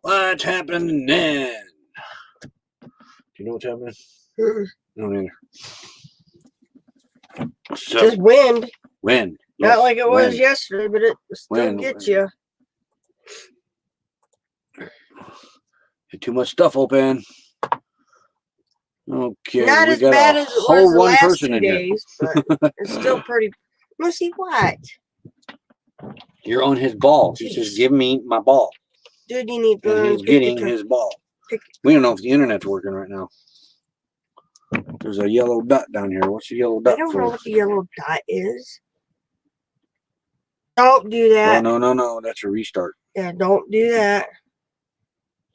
What's happening then? Do you know what's happening? I don't either. So, just wind. Wind. Yes, not like it was wind. yesterday, but it still gets you. Too much stuff open. Okay. Not we as got bad a as it whole was the one last person 2 in here. days, but it's still pretty. Let's see what. You're on his ball. He says, "Give me my ball." Dude, you need to and he's getting his ball. We don't know if the internet's working right now. There's a yellow dot down here. What's the yellow dot? I don't know what the yellow dot is. Don't do that. No. That's a restart. Yeah, don't do that.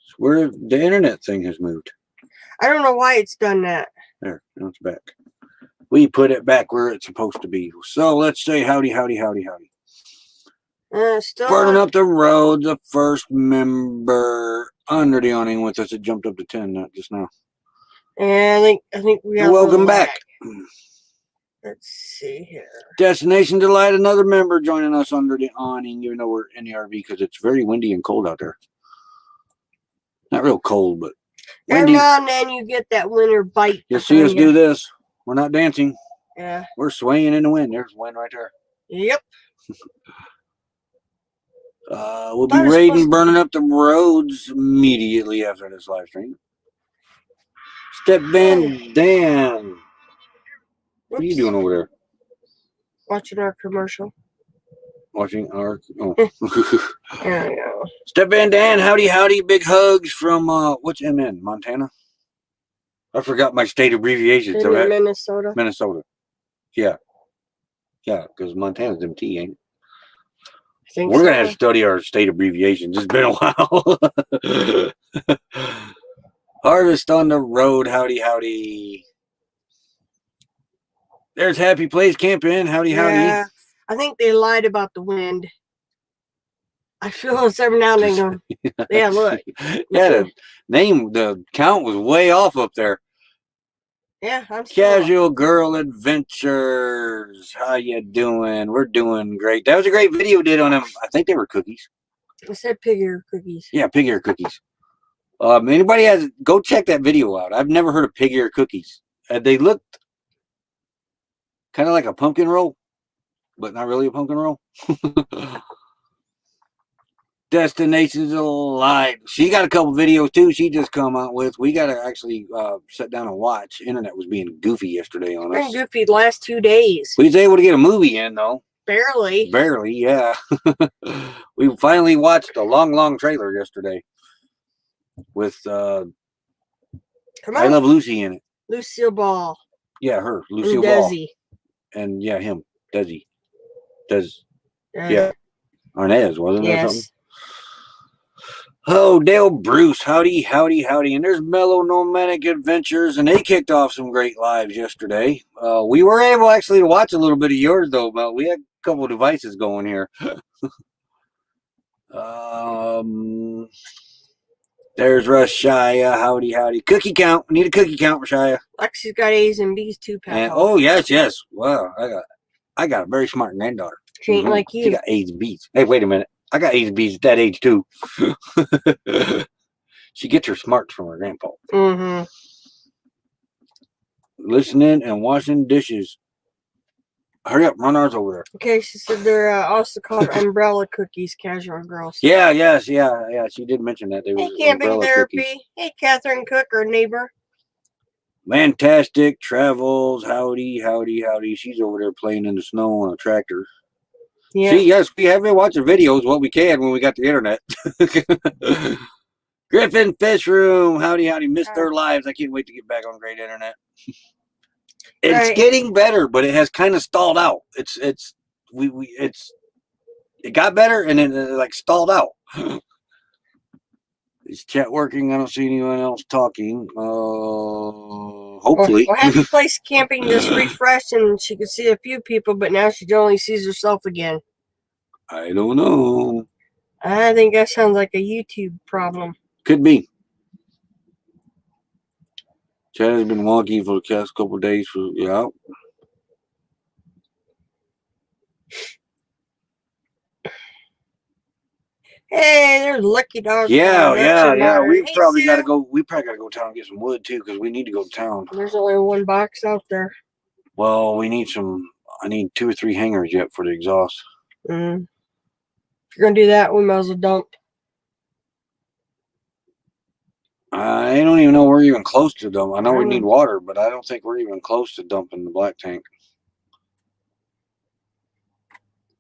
It's where the internet thing has moved. I don't know why it's done that. There, now it's back. We put it back where it's supposed to be. So let's say howdy. Still Burning up the road, the first member under the awning with us. It jumped up to 10 not just now. And I think we have. Welcome back. Let's see here. Destination Delight, another member joining us under the awning, even though we're in the RV because it's very windy and cold out there. Not real cold, but windy. Every now and then you get that winter bite. You'll see us do this. We're not dancing. Yeah. We're swaying in the wind. There's wind right there. Yep. We'll be raiding, burning up the roads immediately after this live stream. Step Van Dan. What are you doing over there? Watching our commercial. Watching our... Oh. There we go. Step Van Dan, howdy. Big hugs from, what's MN? Montana? I forgot my state abbreviations. Minnesota. Minnesota. Yeah. Yeah, because Montana's MT, ain't it? We're going to have to study our state abbreviations. It's been a while. Harvest on the road. Howdy. There's Happy Place Camping. Howdy. I think they lied about the wind. I feel this every now and then going, yeah, look. Yeah, the count was way off up there. Yeah, I'm Casual Girl Adventures. How you doing? We're doing great. That was a great video did on them. I think they were cookies. I said pig ear cookies. Yeah, pig ear cookies. Anybody has, go check that video out. I've never heard of pig ear cookies. They looked kind of like a pumpkin roll, but not really a pumpkin roll. Destinations Alive. She got a couple videos too. She just come out with. We got to actually sit down and watch. Internet was being goofy yesterday on us. Been goofy the last 2 days. We was able to get a movie in though. Barely, yeah. We finally watched a long trailer yesterday with I Love Lucy in it. Lucille Ball. Yeah, her. Lucille and Ball. Desi. And yeah, him. Desi. Yeah. Arnaz, wasn't there something? Oh, Dale Bruce, howdy. And there's Mellow Nomadic Adventures, and they kicked off some great lives yesterday. We were able actually to watch a little bit of yours, though, Mel. We had a couple of devices going here. There's Rashaya, howdy. Cookie count. We need a cookie count, Rashaya. Lexi's got A's and B's too, Pat. Oh, yes. Wow, I got a very smart granddaughter. She ain't like you. She got A's and B's. Hey, wait a minute. I got A's and B's at that age, too. She gets her smarts from her grandpa. Mm-hmm. Listening and washing dishes. Hurry up, run ours over there. Okay, she said they're also called umbrella cookies, Casual Girls. Yeah. She did mention that. Hey, camping therapy. Cookies. Hey, Catherine Cook, our neighbor. Fantastic Travels. Howdy. She's over there playing in the snow on a tractor. Yeah. See, yes, we have been watching videos what we can when we got the internet. Griffin Fish Room. Howdy. Missed their lives. I can't wait to get back on great internet. It's getting better, but it has kind of stalled out. It got better and then it like stalled out. Is chat working? I don't see anyone else talking. Hopefully. Well, Happy Place Camping just refreshed and she could see a few people, but now she only sees herself again. I don't know. I think that sounds like a YouTube problem. Could be. Chat has been wonky for the past couple of days. Yeah. Hey, there's Lucky Dog. Yeah. We Hey, probably got to Sue. go. We probably got to go town and get some wood too, because we need to go to town. There's only one box out there. Well, we need some. I need 2 or 3 hangers yet for the exhaust. If you're gonna do that, we might as well dump. I don't even know we're even close to dump. I know we need water, but I don't think we're even close to dumping the black tank.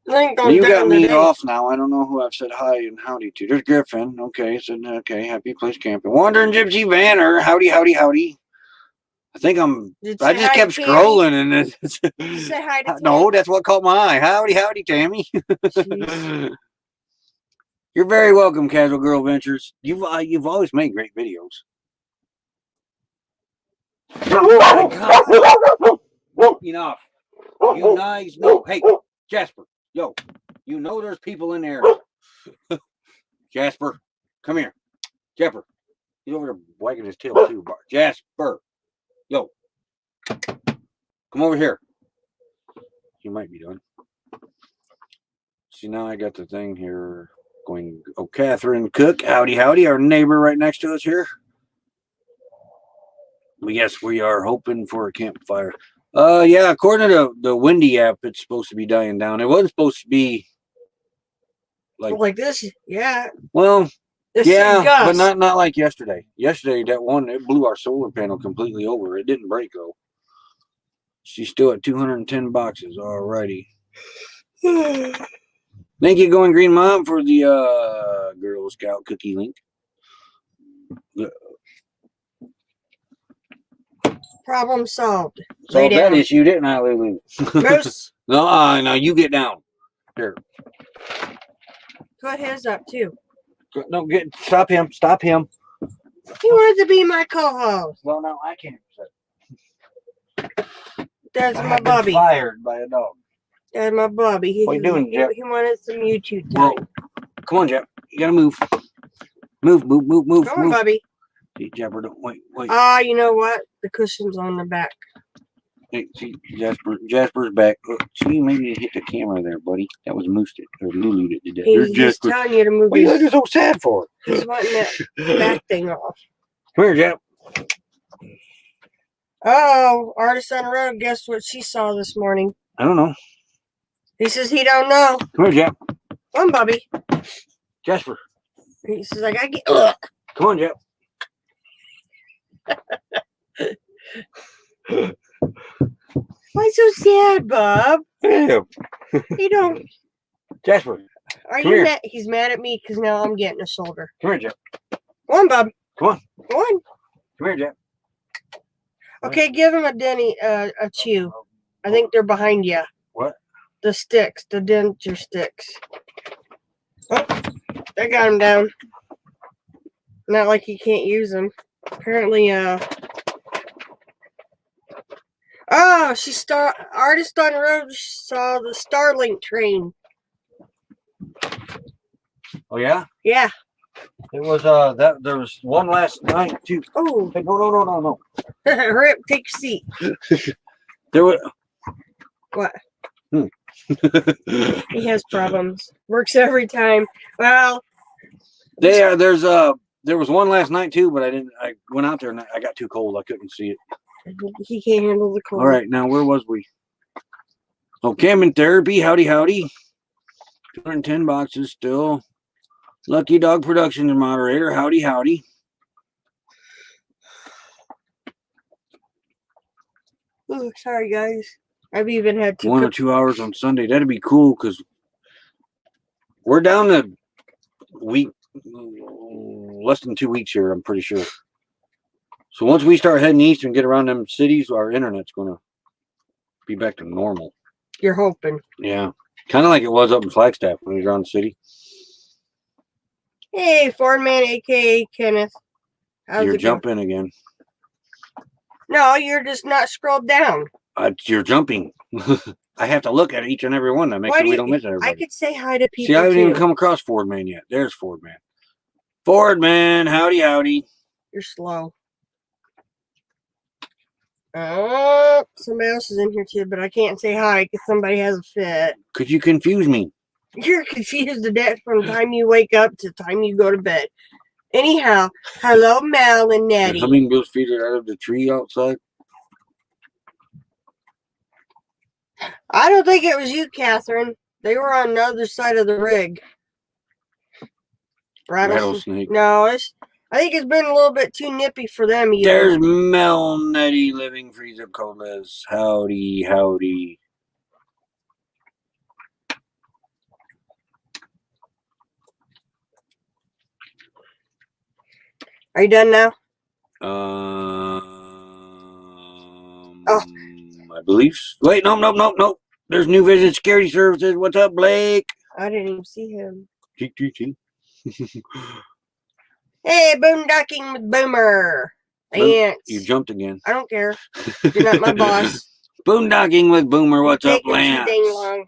You got me off now. I don't know who I've said hi and howdy to. There's Griffin. Okay, said okay. Happy place camping. Wandering Gypsy Vanner. Howdy. I think I just kept scrolling and it's. Say hi to No, that's what caught my eye. Howdy, Tammy. You're very welcome, Casual Girl Ventures. You've always made great videos. Oh my God. Enough. You guys know. Hey, Jasper. Yo, you know there's people in there. Jasper, come here. Jasper. He's over there wagging his tail too. Jasper. Yo. Come over here. You might be done. See, now I got the thing here going. Oh, Catherine Cook. Howdy. Our neighbor right next to us here. Yes, we are hoping for a campfire. Yeah, according to the Windy app, it's supposed to be dying down. It wasn't supposed to be like this. Yeah. Well, yeah, but not like yesterday. Yesterday, that one, it blew our solar panel completely over. It didn't break, though. She's still at 210 boxes. Alrighty. Thank you, Going Green Mom, for the Girl Scout cookie link. Problem solved. Solved that issue, didn't I, Lulu? Moose. No, you get down. Here. Put his up, too. No, stop him. Stop him. He wants to be my co-host. Well, no, I can't. That's my Bobby. Fired by a dog. That's my Bobby. What are you doing, Jeff? He wanted some YouTube time. Well, come on, Jeff. You gotta move. Move. Come on, Bobby. See, Jasper, don't wait. You know what? The cushion's on the back. Hey, see, Jasper's back. See, maybe you hit the camera there, buddy. That was Moose or Lulu that did that. He's telling you to move. What are you looking so sad for? He's wanting that back thing off. Come here, Jeff. Oh, Artist on the Road. Guess what she saw this morning? I don't know. He says he don't know. Come here, Jeff. Come on, Bobby. Jasper. He says, I got to get. Ugh. Come on, Jeff. Why so sad, Bob? Yeah. You don't. Jasper. Are you mad? He's mad at me because now I'm getting a shoulder. Come here, Jeff. Come on, Bob. Come on. Come on. Come here, Jeff. Okay, give him a Denny, a chew. I think they're behind you. What? The sticks, the denture sticks. Oh, that got him down. Not like he can't use them. Apparently, oh, Artist on the Road saw the Starlink train. Oh yeah? Yeah. It was there was one last night too. Oh. Hey, no. Hurry up, take your seat. There was what? He has problems. Works every time. Well, there was one last night too, but I went out there and I got too cold. I couldn't see it. He can't handle the cold. All right, now where was we? Oh, camping therapy. Howdy. 210 boxes still. Lucky Dog Productions moderator. Howdy. Oh, sorry guys. I've even had 1 or 2 hours on Sunday. That'd be cool because we're down to less than 2 weeks here, I'm pretty sure. So once we start heading east and get around them cities, our internet's gonna be back to normal. You're hoping. Yeah. Kind of like it was up in Flagstaff when we were around the city. Hey, Ford Man, aka Kenneth. You're jumping again. No, you're just not scrolled down. You're jumping. I have to look at each and every one to make sure we don't miss everybody. I could say hi to people. See, I haven't even come across Ford Man yet. There's Ford Man. Ford Man, howdy. You're slow. Somebody else is in here too, but I can't say hi because somebody has a fit. Could you confuse me? You're confused to death from the time you wake up to the time you go to bed. Anyhow, hello, Mel and The Nettie. hummingbirds feed it out of the tree outside. I don't think it was you, Catherine. They were on the other side of the rig. Rattlesnake. No, I think it's been a little bit too nippy for them either. There's Mel, Nettie, living freezer colas. Howdy, howdy. Are you done now? I believe. Wait, no. There's New Vision Security Services. What's up, Blake? I didn't even see him. Chee. Hey, boondocking with Boomer. Lance. You jumped again. I don't care. You're not my boss. Boondocking with Boomer. What's up, Taking Lance? too dang long.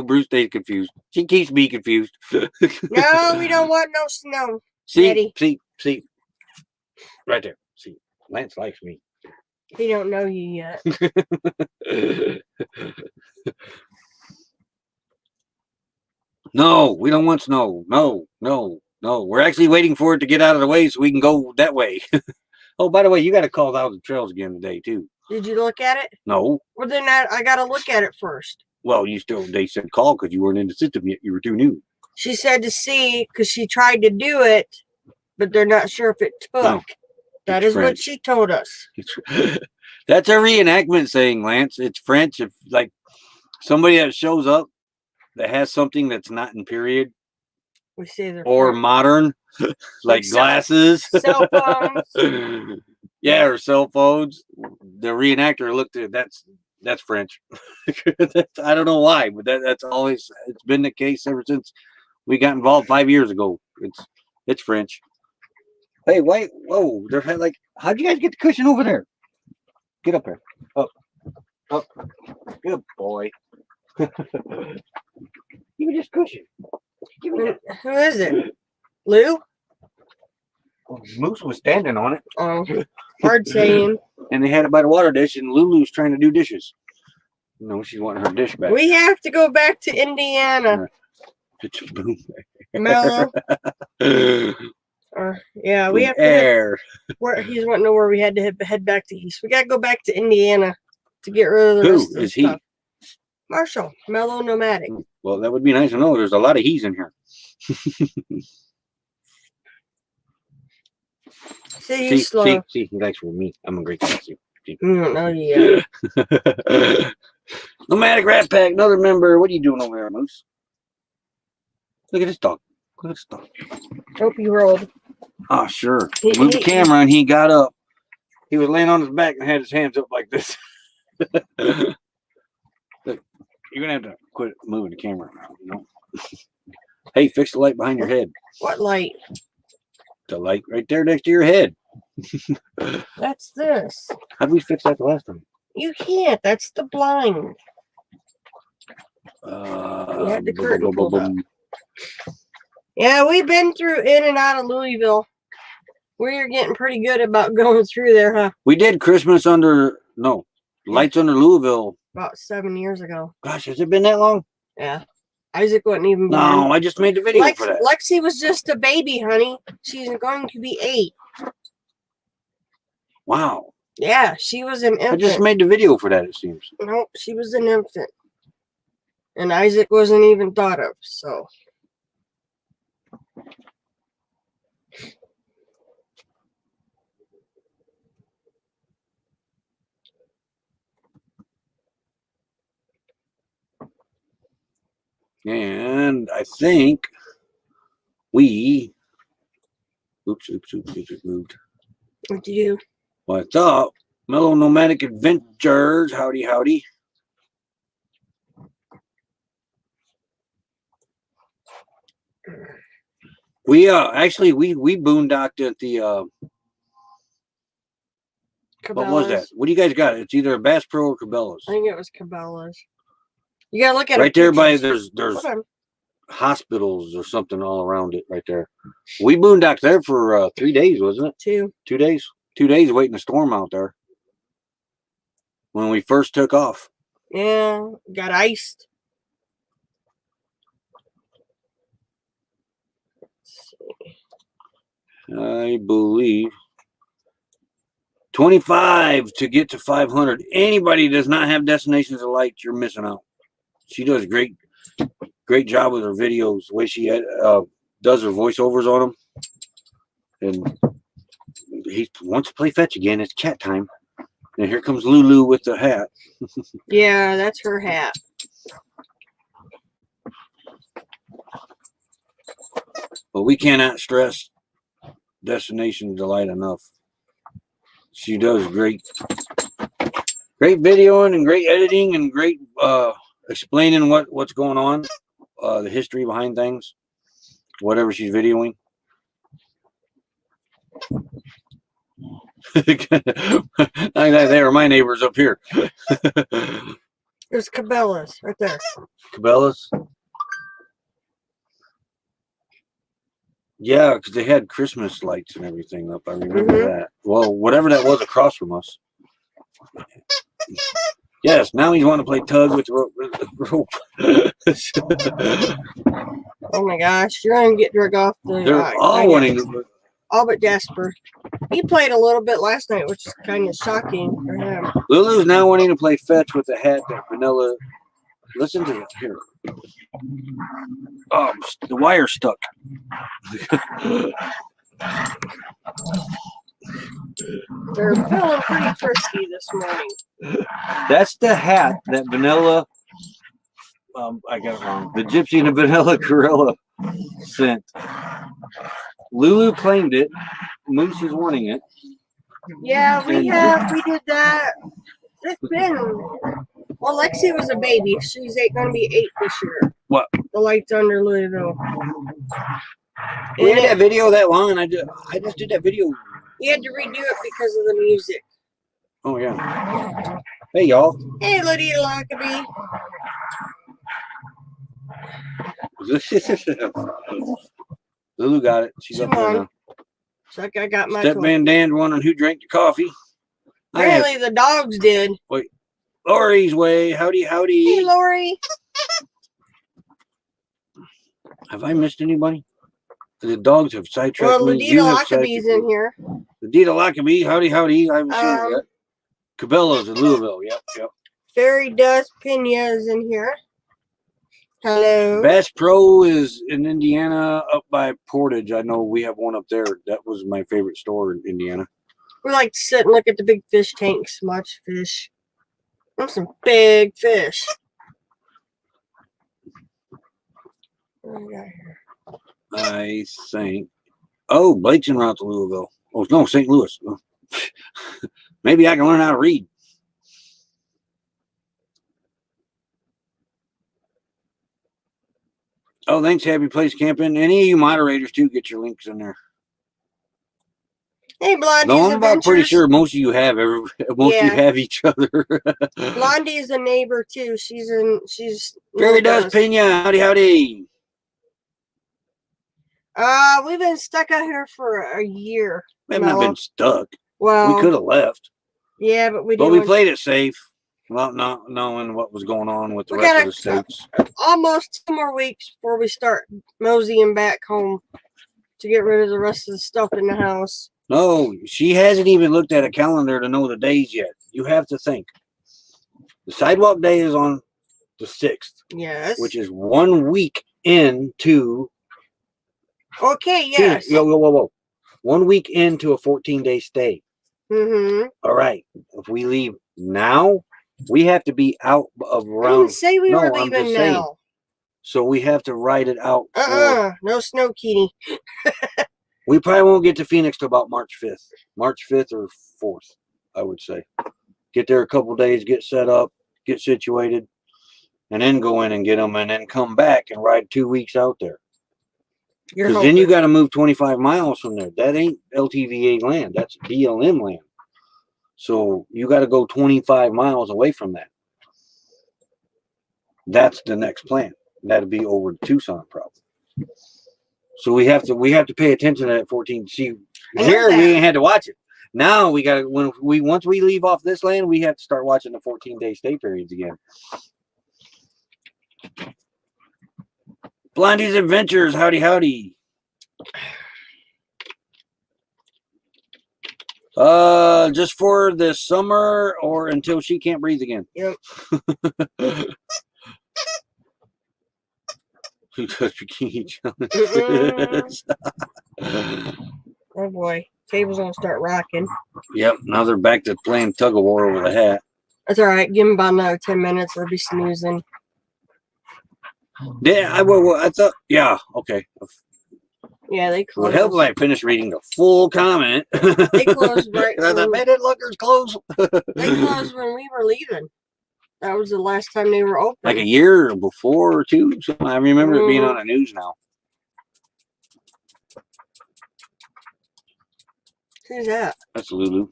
Bruce stays confused. She keeps me confused. No, we don't want no snow. See, right there. See, Lance likes me. He don't know you yet. No, we don't want snow. No. We're actually waiting for it to get out of the way so we can go that way. Oh, by the way, you got to call out the trails again today too. Did you look at it? No. Well, then I got to look at it first. Well, they said call because you weren't in the system yet. You were too new. She said to see because she tried to do it, but they're not sure if it took. No, that is French. What she told us. That's a reenactment saying, Lance. It's French. If like somebody that shows up that has something that's not in period, we say they're or French. modern, like glasses, cell phones. Yeah, or cell phones. The reenactor looked at that's French. I don't know why, but that's always it's been the case ever since we got involved 5 years ago. It's French. Hey, wait, whoa! There had like, how'd you guys get the cushion over there? Get up there. Up. Good boy. Give me this cushion. Give me that. Who is it? Lou? Well, Moose was standing on it. Oh, hard saying. And they had it by the water dish, and Lulu's trying to do dishes. No, she's wanting her dish back. We have to go back to Indiana. It's boom. Mellow. Yeah, we have to air. Where he's wanting to know where we had to head back to east. We got to go back to Indiana to get rid of the rest of the stuff. Marshall, Mellow Nomadic. Well, that would be nice to know. There's a lot of he's in here. See, slow. See, he likes with me. I'm a great guy. See. You don't know yet. Nomadic Rat Pack, another member. What are you doing over there, Moose? Look at this dog. Look at this dog. Hope you rolled. Oh, sure. Moved the camera and he got up. He was laying on his back and had his hands up like this. Look, you're going to have to quit moving the camera around, you know? Hey, fix the light behind your head. What light? The light right there next to your head. That's this. How'd we fix that the last time? You can't. That's the blind. You had the curtain pulled up. Yeah, we've been through in and out of Louisville. We're getting pretty good about going through there, huh? We did Christmas Lights Under Louisville. About 7 years ago. Gosh, has it been that long? Yeah. Isaac wasn't even born. No, I just made the video for that. Lexi was just a baby, honey. She's going to be 8. Wow. Yeah, she was an infant. I just made the video for that, it seems. Nope, she was an infant. And Isaac wasn't even thought of, so. And I think we oops, it moved. What'd you do? Well, I thought Mellow Nomadic Adventures. Howdy. We actually we boondocked at the what was that? What do you guys got? It's either a Bass Pro or Cabela's. I think it was Cabela's. You gotta look at right it. There by there's hospitals or something all around it right there. We boondocked there for 3 days, wasn't it? 2. 2 days. 2 days waiting a storm out there when we first took off. Yeah, got iced. Let's see. I believe 25 to get to 500. Anybody does not have Destinations of Light, you're missing out. She does great job with her videos. The way she does her voiceovers on them. And he wants to play fetch again. It's chat time. And here comes Lulu with the hat. Yeah, that's her hat. But we cannot stress Destination Delight enough. She does great videoing and great editing and great explaining what's going on, the history behind things, whatever she's videoing. They are my neighbors up here. There's Cabela's right there. Cabela's? Yeah, because they had Christmas lights and everything up. I remember that. Well, whatever that was across from us. Yes, now he's wanting to play tug with the rope. Oh my gosh, you're going to get drug off the... They're all wanting to... All but Jasper. He played a little bit last night, which is kind of shocking for him. Lulu's now wanting to play fetch with the hat that Vanilla... Listen to it here. Oh, the wire's stuck. They're feeling pretty frisky this morning. That's the hat that Vanilla... I got it wrong. The Gypsy and the Vanilla Gorilla sent. Lulu claimed it. Moose is wanting it. Yeah, we did that. It's been... Well, Lexi was a baby. She's going to be 8 this year. What? The lights under Louisville. We had that video that long. I just did that video. We had to redo it because of the music. Oh, yeah. Hey, y'all. Hey, Lydia Lockaby. Lulu got it. She's up there now. It's like I got my Step Van Dan's wondering who drank the coffee. Apparently the dogs did. Wait. Lori's way. Howdy, howdy. Hey, Lori. Have I missed anybody? The dogs have sidetracked well, me. Ladita Lockaby's in here. Ladita Lockaby. Howdy, howdy. I haven't seen her yet. Cabela's in Louisville. Yep. Fairy Dust Pena is in here. Hello. Bass Pro is in Indiana up by Portage. I know we have one up there. That was my favorite store in Indiana. We like to sit and look at the big fish tanks, watch fish. There's some big fish. What do we got here? I think. Oh, Blake's en route to Louisville. Oh, no, St. Louis. Maybe I can learn how to read. Oh, thanks, Happy Place Camping. Any of you moderators, too, get your links in there. Hey, Blondie's No, I'm about pretty Adventures. sure most of you have you have each other. Blondie's a neighbor too. She's Fairy Dust Pena. Howdy, howdy. We've been stuck out here for a year. We haven't been stuck. Well, we could have left. Yeah, but we didn't. But we played it safe, not knowing what was going on with the rest of the states. Almost 2 more weeks before we start moseying back home to get rid of the rest of the stuff in the house. No, she hasn't even looked at a calendar to know the days yet. You have to think. The sidewalk day is on the 6th. Yes. Which is 1 week into... Okay, yes. Whoa. 1 week into a 14-day stay. Mm-hmm. All right. If we leave now, we have to be out of around... I didn't say we were leaving now. Saying. So we have to ride it out. No snow, Kitty. We probably won't get to Phoenix till about March 5th. March 5th or 4th, I would say. Get there a couple days, get set up, get situated, and then go in and get them, and then come back and ride 2 weeks out there. Because then you got to move 25 miles from there. That ain't LTVA land. That's BLM land. So you got to go 25 miles away from that. That's the next plan. That'll be over to Tucson, probably. So we have to pay attention to that 14. See, here we ain't had to watch it. Now we got to, once we leave off this land, we have to start watching the 14-day stay periods again. Blondie's Adventures, howdy, howdy. Just for the summer or until she can't breathe again. Yep. Who does bikini challenges? Oh boy, table's gonna start rocking. Yep, now they're back to playing tug of war over the hat. That's all right. Give them about another 10 minutes. They'll be snoozing. Yeah, I thought. Yeah, okay. Yeah, they It close. would help if I finished reading the full comment. They closed right. I thought, man, that looker's close. They closed when we were leaving. That was the last time they were open. Like a year before or two. So I remember it being on the news now. Who's that? That's Lulu.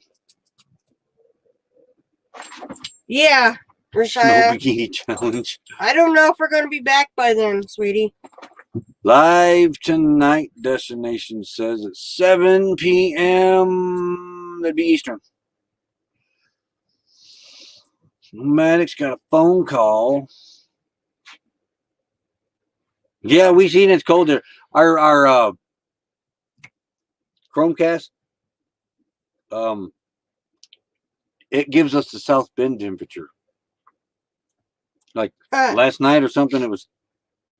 Yeah, No Rashaya. bikini challenge. I don't know if we're going to be back by then, sweetie. Live tonight. Destination says at 7 p.m. That'd be Eastern. Maddox got a phone call. Yeah, we seen it's cold there. Our Chromecast, it gives us the South Bend temperature. Like last night or something, it was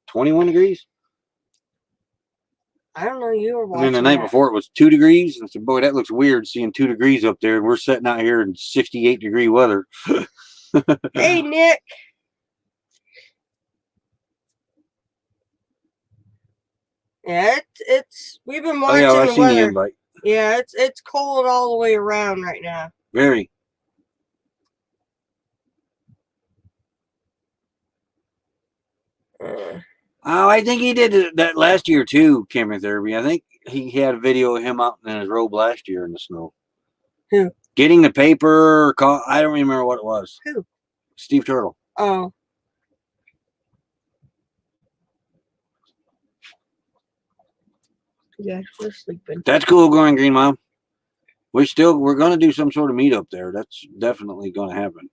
21 degrees. I don't know. You were watching. And then the night before, it was 2 degrees. And I said, boy, that looks weird seeing 2 degrees up there. And we're sitting out here in 68-degree weather. Hey, Nick. Yeah, it's we've been watching I've the seen the weather. invite. Yeah, it's cold all the way around right now. Very. Oh, I think he did that last year too, chemotherapy. I think he had a video of him out in his robe last year in the snow. Who? Getting the paper. I don't remember what it was. Who? Steve Turtle. Oh. Yeah, we're sleeping. That's cool, going Green Mom. We're going to do some sort of meetup there. That's definitely going to happen.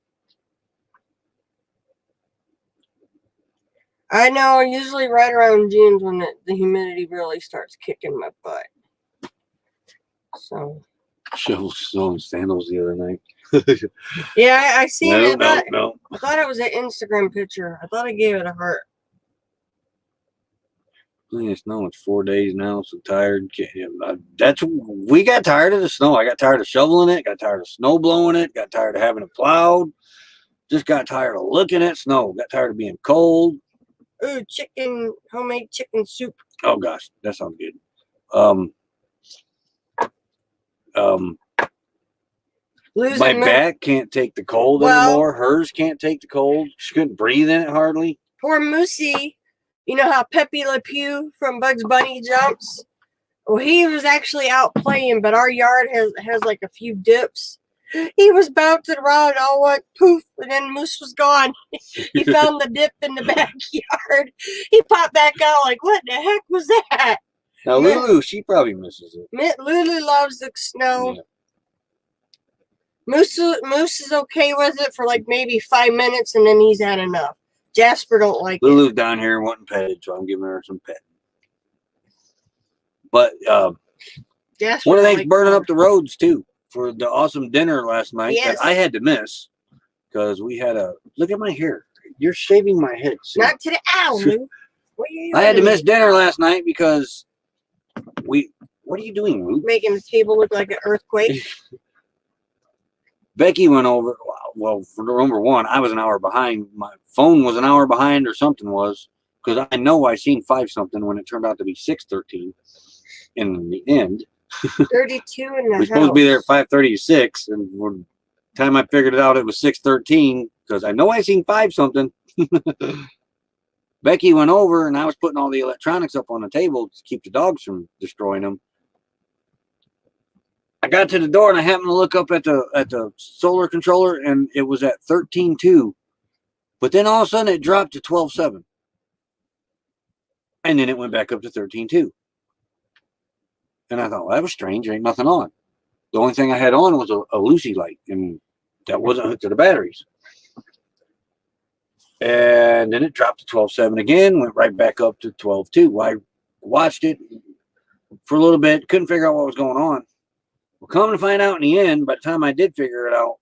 I know, usually right around June's when the humidity really starts kicking my butt. So. Shovel snow and sandals the other night. Yeah, I seen it. No. I thought it was an Instagram picture. I thought I gave it a heart. It's snowing. It's 4 days now. So tired. We got tired of the snow. I got tired of shoveling it. Got tired of snow blowing it. Got tired of having it plowed. Just got tired of looking at snow. Got tired of being cold. Ooh, homemade chicken soup. Oh gosh, that sounds good. My back can't take the cold anymore. Hers can't take the cold. She couldn't breathe in it hardly. Poor Moosey. You know how Pepe Le Pew from Bugs Bunny jumps? Well, he was actually out playing, but our yard has like a few dips. He was bouncing around, all went poof, and then Moose was gone. He found the dip in the backyard. He popped back out like, what the heck was that? Now, Lulu, she probably misses it. Lulu loves the snow. Yeah. Moose is okay with it for like maybe 5 minutes, and then he's had enough. Jasper don't like Lulu's down here wanting petted, so I'm giving her some pet. But one of the things burning up the roads too for the awesome dinner last night that I had to miss because we had a look at my hair. You're shaving my head. Not to the owl. I had to miss dinner last night because what are you doing, Luke? Making the table look like an earthquake. Becky went over. Well, for number one, I was an hour behind. My phone was an hour behind, or something was, because I know I seen 5 something when it turned out to be 6:13. In the end, 32 in the we're supposed to be there at 5:36, and by the time I figured it out, it was 6:13 because I know I seen 5 something. Becky went over, and I was putting all the electronics up on the table to keep the dogs from destroying them. I got to the door and I happened to look up at the solar controller and it was at 13.2. But then all of a sudden it dropped to 12.7. And then it went back up to 13.2. And I thought, well, that was strange. There ain't nothing on. The only thing I had on was a Lucy light, and that wasn't hooked to the batteries. And then it dropped to 12.7 again, went right back up to 12.2. I watched it for a little bit, couldn't figure out what was going on. Well, come to find out in the end, by the time I did figure it out,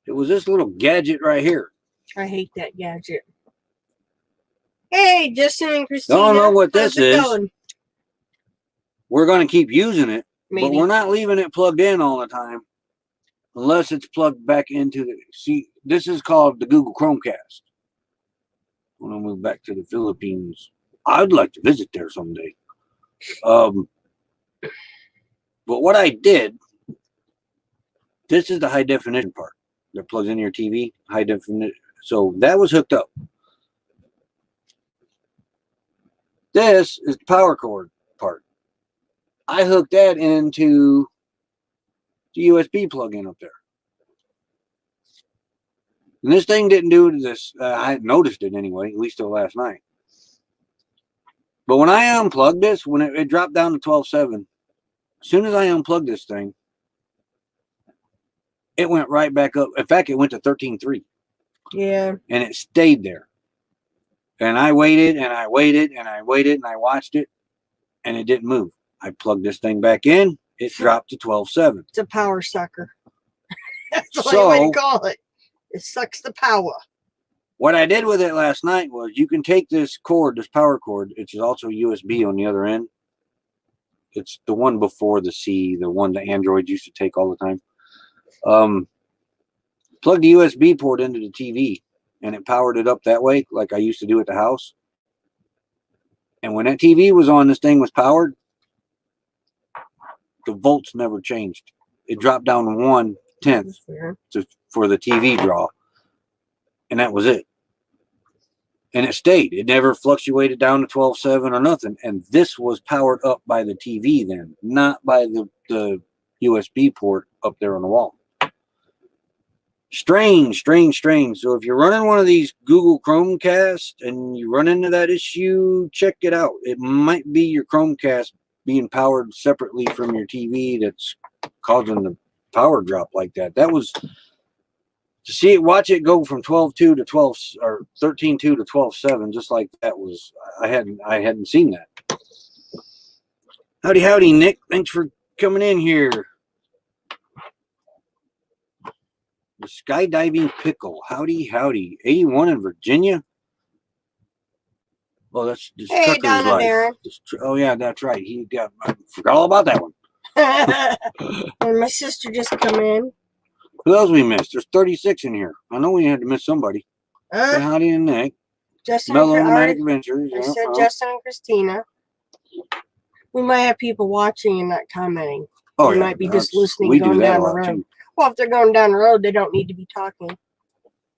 it was this little gadget right here. I hate that gadget. Hey, Justin and Christina. Don't know what this is. Going? We're going to keep using it, Maybe. but we're not leaving it plugged in all the time unless it's plugged back into the... See, this is called the Google Chromecast. I'm going to move back to the Philippines. I'd like to visit there someday. But what I did, this is the high definition part that plugs into your TV, high definition. So that was hooked up. This is the power cord part. I hooked that into the USB plug-in up there. And this thing didn't do this. I hadn't noticed it anyway, at least till last night. But when I unplugged this, when it dropped down to 12.7, as soon as I unplugged this thing, it went right back up. In fact, it went to 13.3. Yeah. And it stayed there. And I waited and I waited and I waited and I watched it, and it didn't move. I plugged this thing back in. It dropped to 12.7. It's a power sucker. That's the So, only way to call it. It sucks the power. What I did with it last night was you can take this cord, this power cord, which is also USB on the other end. It's the one before the C, the one that Androids used to take all the time. Plug the USB port into the TV, and it powered it up that way, like I used to do at the house. And when that TV was on, this thing was powered, the volts never changed. It dropped down to 1/10 for the TV draw. And that was it. And it stayed. It never fluctuated down to 12.7 or nothing. And this was powered up by the TV then, not by the USB port up there on the wall. Strange. So if you're running one of these Google Chromecast and you run into that issue, check it out. It might be your Chromecast being powered separately from your TV that's causing the power drop like that. That was... To see it, watch it go from 12.2 to 12 or 13.2 to 12.7, just like that was. I hadn't seen that. Howdy, Nick. Thanks for coming in here. The skydiving pickle. Howdy. 81 in Virginia. Oh, that's just hey, Trucker's Donna Life. Darren. Oh yeah, that's right. I forgot all about that one. And my sister just come in. Who else we missed? There's 36 in here. I know we had to miss somebody. Say howdy and Nick. Justin Mellow and Nomadic Adventures. I said Justin and Christina. We might have people watching and not commenting. Oh, they might be just listening going down the road. Too. Well, if they're going down the road, they don't need to be talking.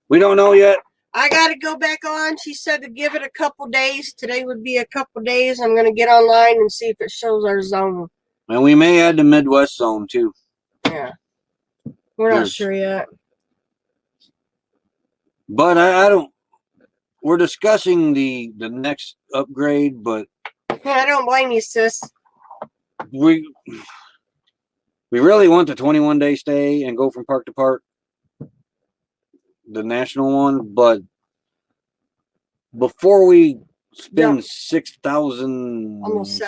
We don't know yet. I got to go back on. She said to give it a couple days. Today would be a couple days. I'm going to get online and see if it shows our zone. And we may add the Midwest zone, too. Yeah. We're not sure yet. But I don't... We're discussing the next upgrade, but... I don't blame you, sis. We really want the 21-day stay and go from park to park. The national one, but before we spend $6,000, almost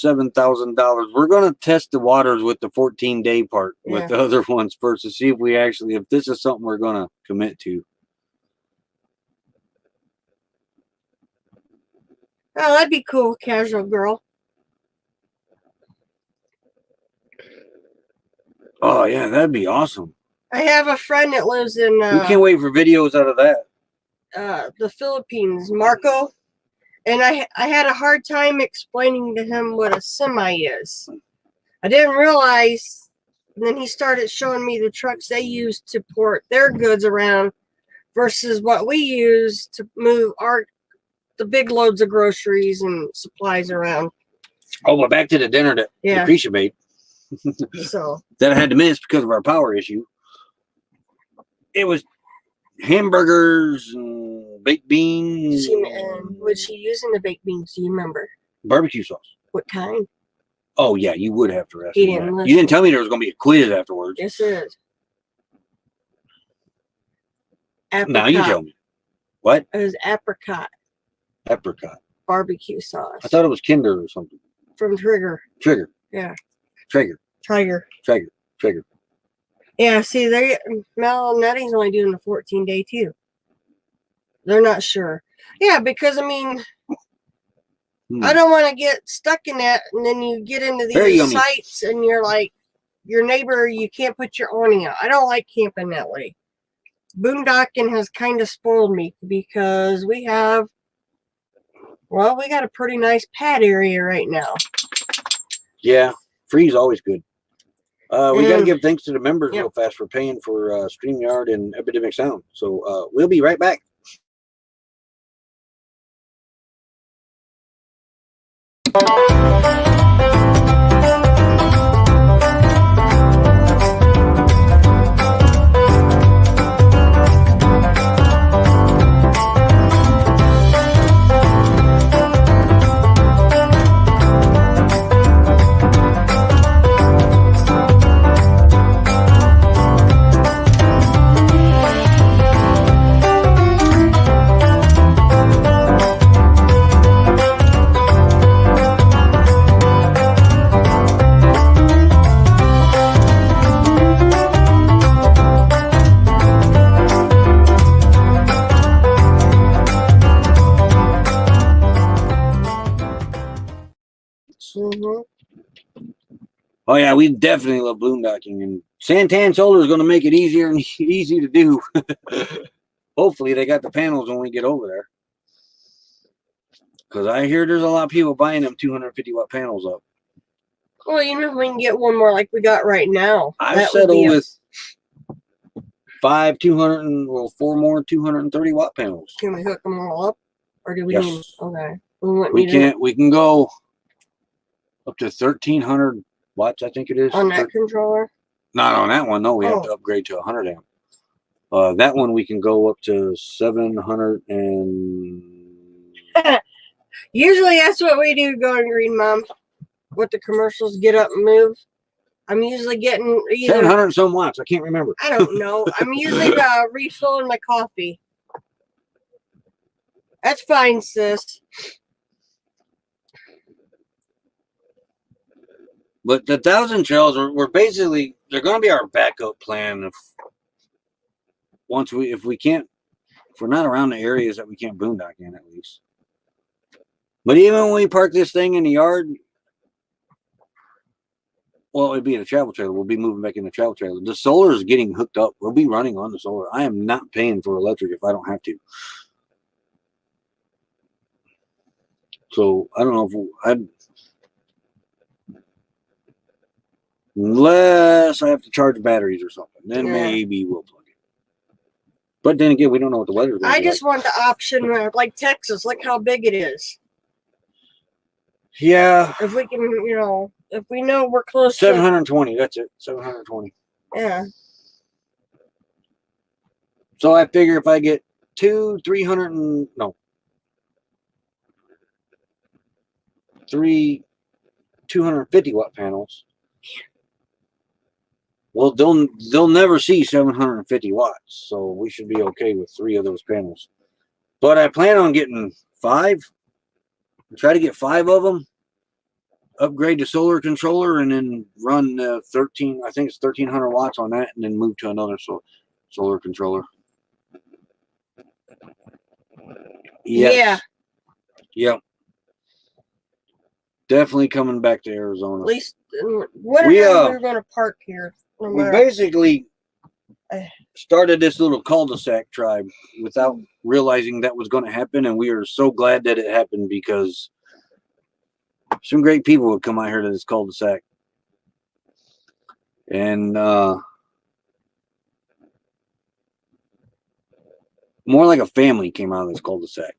$7,000, we're going to test the waters with the 14-day part with the other ones first to see if we actually, if this is something we're going to commit to. Oh, that'd be cool, casual girl. Oh yeah, that'd be awesome. I have a friend that lives in... we can't wait for videos out of that. The Philippines, Marco. And I had a hard time explaining to him what a semi is. I didn't realize... And then he started showing me the trucks they use to port their goods around versus what we use to move the big loads of groceries and supplies around. Oh, but back to the dinner that Lucretia made. So that I had to miss because of our power issue. It was hamburgers and baked beans. And what's she using the baked beans? Do you remember? Barbecue sauce. What kind? Oh yeah, you would have to rest. He in didn't that. listen. You didn't tell me there was going to be a quiz afterwards. Yes, it is. Apricot. Now you tell me. What? It was apricot. Apricot. Barbecue sauce. I thought it was Kinder or something. From Trigger. Trigger. Yeah. Traeger. Tiger. Traeger. Traeger. Yeah, see, Mel and Nettie's only doing the 14-day too. They're not sure. Yeah, because I mean, I don't want to get stuck in that, and then you get into these sites, and you're like, your neighbor, you can't put your awning out. I don't like camping that way. Boondocking has kind of spoiled me because we got a pretty nice pad area right now. Yeah, free's always good. We got to give thanks to the members real fast for paying for StreamYard and Epidemic Sound. So we'll be right back. Oh yeah, we definitely love boondocking, and Santan Solar is going to make it easier and easy to do. Hopefully, they got the panels when we get over there, because I hear there's a lot of people buying them 250 watt panels up. Well, you know, we can get one more like we got right now. I've settled with 4 more 230 watt panels. Can we hook them all up, or do we yes. need? Okay, we can go up to 1300 watts, I think it is. On that controller? Not on that one, no. We have to upgrade to 100 amp. That one we can go up to 700 and... Usually that's what we do, Going Green Mom. What the commercials get up and move. I'm usually getting either 700 and some watts. I can't remember. I don't know. I'm usually refilling my coffee. That's fine, sis. But the 1,000 trails we're basically, they're going to be our backup plan if we're not around the areas that we can't boondock in, at least. But even when we park this thing in the yard, well, it'd be in a travel trailer. We'll be moving back in the travel trailer. The solar is getting hooked up. We'll be running on the solar. I am not paying for electric if I don't have to. So I don't know if unless I have to charge batteries or something, then maybe we'll plug it. But then again, we don't know what the weather's going to be. I just want the option where, like Texas, look how big it is. Yeah. If we can, you know, if we know we're close 720, that's it. 720. Yeah. So I figure if I get 3 250 watt panels, well, they'll never see 750 watts, so we should be okay with 3 of those panels. But I plan on getting 5. Try to get 5 of them, upgrade the solar controller, and then run 13. I think it's 1,300 watts on that, and then move to another solar controller. Yes. Yeah. Yep. Definitely coming back to Arizona. At least we're going to park here. We basically started this little cul-de-sac tribe without realizing that was going to happen, and we are so glad that it happened because some great people would come out here to this cul-de-sac. And more like a family came out of this cul-de-sac.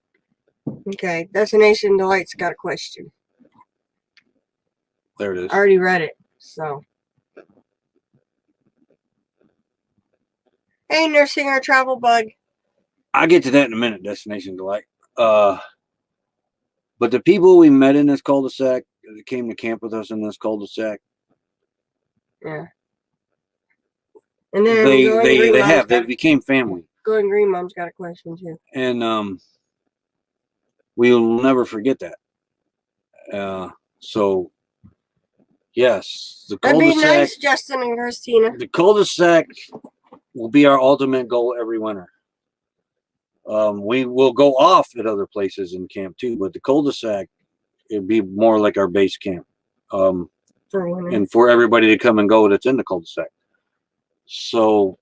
Okay, Destination Delight's got a question. There it is. I already read it, so. Hey, Nursing Our Travel Bug. I'll get to that in a minute, Destination Delight. But the people we met in this cul-de-sac, that came to camp with us in this cul-de-sac. Yeah. And then they became family. Going Green Mom's got a question too. And we'll never forget that. So yes, the That'd cul-de-sac. be nice, Justin and Christina. The cul-de-sac will be our ultimate goal every winter. We will go off at other places in camp too, but the cul-de-sac, it'd be more like our base camp. And for everybody to come and go that's in the cul-de-sac. So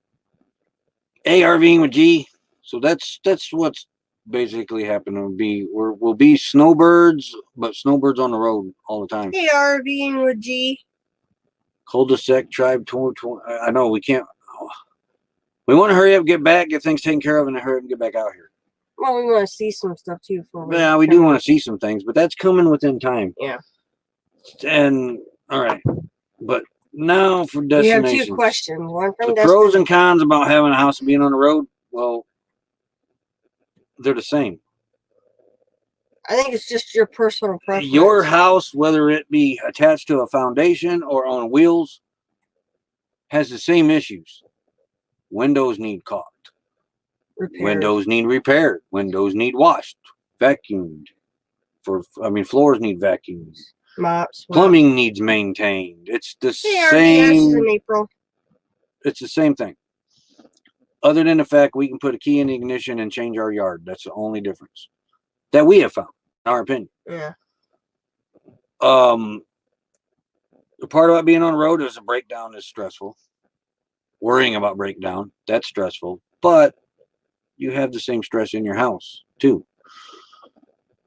ARVing with G. So that's what's basically happening. We'll be snowbirds, but snowbirds on the road all the time. ARVing with G. Cul-de-sac tribe 2020. I know we can't. We want to hurry up, get back, get things taken care of, and hurry up and get back out here. Well, we want to see some stuff too. Yeah, we do want to see some things, but that's coming within time. Yeah. And all right, but now for destinations. We have 2 questions. One from the pros and cons about having a house and being on the road. Well, they're the same. I think it's just your personal preference. Your house, whether it be attached to a foundation or on wheels, has the same issues. Windows need caulked. Repaired. Windows need repaired. Windows need washed, vacuumed. Floors need vacuumed. Mops. Plumbing needs maintained. It's the same. In April. It's the same thing. Other than the fact we can put a key in the ignition and change our yard. That's the only difference that we have found, in our opinion. Yeah. The part about being on the road is a breakdown is stressful. Worrying about breakdown, that's stressful. But you have the same stress in your house too.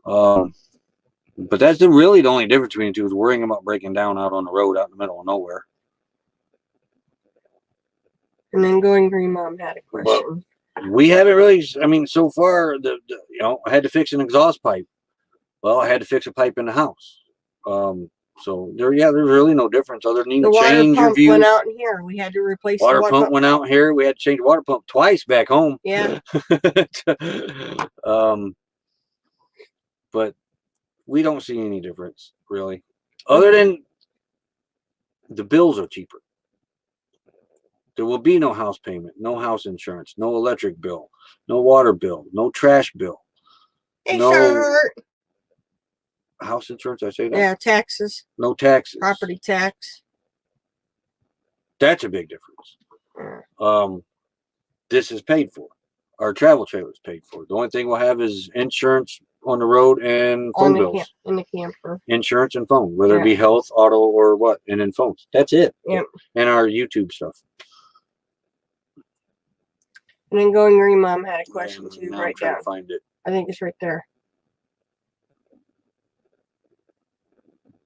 But that's really the only difference between the two is worrying about breaking down out on the road out in the middle of nowhere. And then Going Green Mom had a question. But we haven't really. So far, I had to fix an exhaust pipe. Well, I had to fix a pipe in the house. So there's really no difference other than the water pump went out in here. We had to replace the water pump. Went out here. We had to change the water pump twice back home. Yeah. But we don't see any difference really, other than the bills are cheaper. There will be no house payment, no house insurance, no electric bill, no water bill, no trash bill, house insurance. I say that. Yeah, taxes. No taxes. Property tax. That's a big difference. This is paid for. Our travel trailer is paid for. The only thing we'll have is insurance on the road and phone bills. In the camper. Insurance and phone, whether it be health, auto, or what, and then phones. That's it. Yep. And our YouTube stuff. And then Going Green Mom had a question too. Right down. To find it. I think it's right there.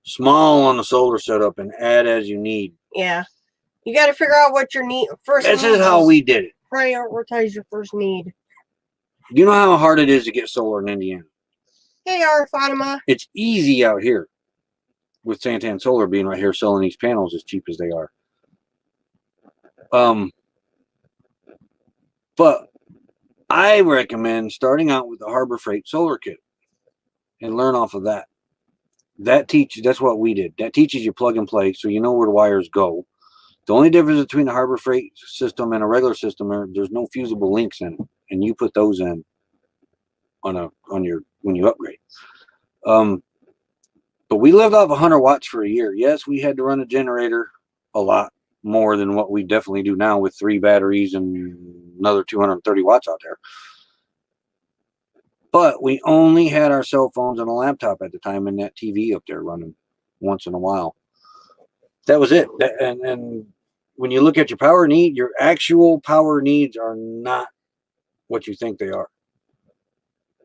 Small on the solar setup and add as you need. Yeah. You got to figure out what your need first. This is how we did it. Prioritize your first need. You know how hard it is to get solar in Indiana? Hey, Fatima. It's easy out here with Santan Solar being right here selling these panels as cheap as they are. But I recommend starting out with the Harbor Freight Solar Kit and learn off of that. That's what we did. That teaches you plug and play, so you know where the wires go. The only difference between the Harbor Freight system and a regular system there's no fusible links in it, and you put those in when you upgrade. But we lived off 100 watts for a year. Yes, we had to run a generator a lot more than what we definitely do now with 3 batteries and another 230 watts out there. But we only had our cell phones and a laptop at the time and that TV up there running once in a while. That was it. And when you look at your power need, your actual power needs are not what you think they are.